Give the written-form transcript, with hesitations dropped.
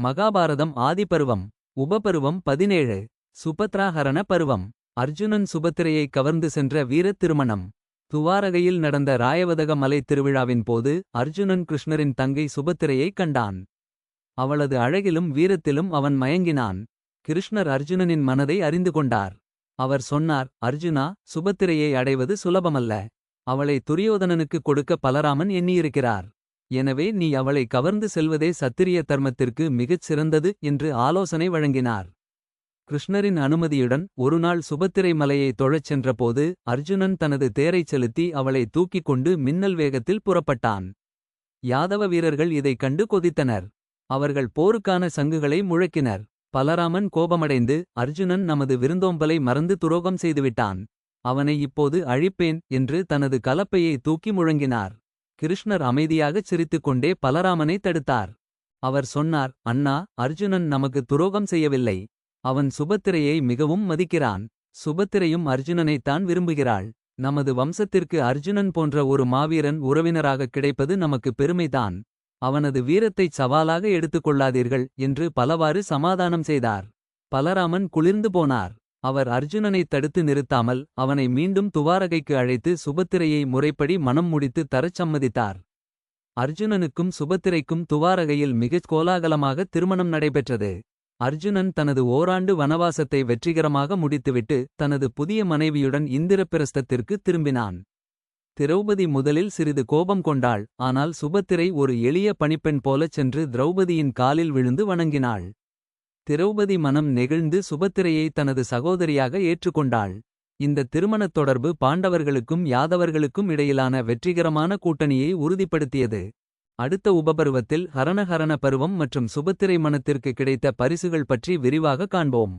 மகாபாரதம் ஆதிபருவம். உபபருவம் 17. சுபத்ராஹரண பருவம். அர்ஜுனன் சுபத்திரையை கவர்ந்து சென்ற வீரத் திருமணம். துவாரகையில் நடந்த ராயவதக மலை திருவிழாவின் போது அர்ஜுனன் கிருஷ்ணரின் தங்கை சுபத்திரையைக் கண்டான். அவளது அழகிலும் வீரத்திலும் அவன் மயங்கினான். கிருஷ்ணர் அர்ஜுனனின் மனதை அறிந்து கொண்டார். அவர் சொன்னார், அர்ஜுனா, சுபத்திரையை அடைவது சுலபமல்ல. அவளை துரியோதனனுக்கு கொடுக்க பலராமன் எண்ணியிருக்கிறார். எனவே நீ அவளை கவர்ந்து செல்வதே சத்திரிய தர்மத்திற்கு மிகச் சிறந்தது என்று ஆலோசனை வழங்கினார். கிருஷ்ணரின் அனுமதியுடன் ஒருநாள் சுபத்திரை மலையை தொழச் சென்றபோது அர்ஜுனன் தனது தேரைச் செலுத்தி அவளை தூக்கிக் கொண்டு மின்னல் வேகத்தில் புறப்பட்டான். யாதவ வீரர்கள் இதைக் கண்டு கொதித்தனர். அவர்கள் போருக்கான சங்குகளை முழக்கினர். பலராமன் கோபமடைந்து, அர்ஜுனன் நமது விருந்தோம்பலை மறந்து துரோகம் செய்துவிட்டான். அவனை இப்போது அழிப்பேன் என்று தனது கலப்பையை தூக்கி முழங்கினார். கிருஷ்ணர் அமைதியாகச் சிரித்துக்கொண்டே பலராமனை தடுத்தார். அவர் சொன்னார், அண்ணா, அர்ஜுனன் நமக்கு துரோகம் செய்யவில்லை. அவன் சுபத்திரையை மிகவும் மதிக்கிறான். சுபத்திரையும் அர்ஜுனனைத்தான் விரும்புகிறாள். நமது வம்சத்திற்கு அர்ஜுனன் போன்ற ஒரு மாவீரன் உறவினராகக் கிடைப்பது நமக்கு பெருமைதான். அவனது வீரத்தைச் சவாலாக எடுத்துக்கொள்ளாதீர்கள் என்று பலவாறு சமாதானம் செய்தார். பலராமன் குளிர்ந்து போனார். அவர் அர்ஜுனனைத் தடுத்து நிறுத்தாமல் அவனை மீண்டும் துவாரகைக்கு அழைத்து சுபத்திரையை முறைப்படி மணம் முடித்து தரச் சம்மதித்தார். அர்ஜுனனுக்கும் சுபத்திரைக்கும் துவாரகையில் மிகச் கோலாகலமாக திருமணம் நடைபெற்றது. அர்ஜுனன் தனது ஓராண்டு வனவாசத்தை வெற்றிகரமாக முடித்துவிட்டு தனது புதிய மனைவியுடன் இந்திரபிரஸ்தத்திற்கு திரும்பினான். திரௌபதி முதலில் சிறிது கோபம் கொண்டாள். ஆனால் சுபத்திரை ஒரு எளிய பணிப்பெண் போலச் சென்று திரௌபதியின் காலில் விழுந்து வணங்கினாள். திரௌபதி மனம் நெகிழ்ந்து சுபத்திரையை தனது சகோதரியாக ஏற்றுக்கொண்டாள். இந்த திருமணத் தொடர்பு பாண்டவர்களுக்கும் யாதவர்களுக்கும் இடையிலான வெற்றிகரமான கூட்டணியை உறுதிப்படுத்தியது. அடுத்த உபபருவத்தில் ஹரணஹரண பருவம் மற்றும் சுபத்திரை மணத்திற்கு கிடைத்த பரிசுகள் பற்றி விரிவாக காண்போம்.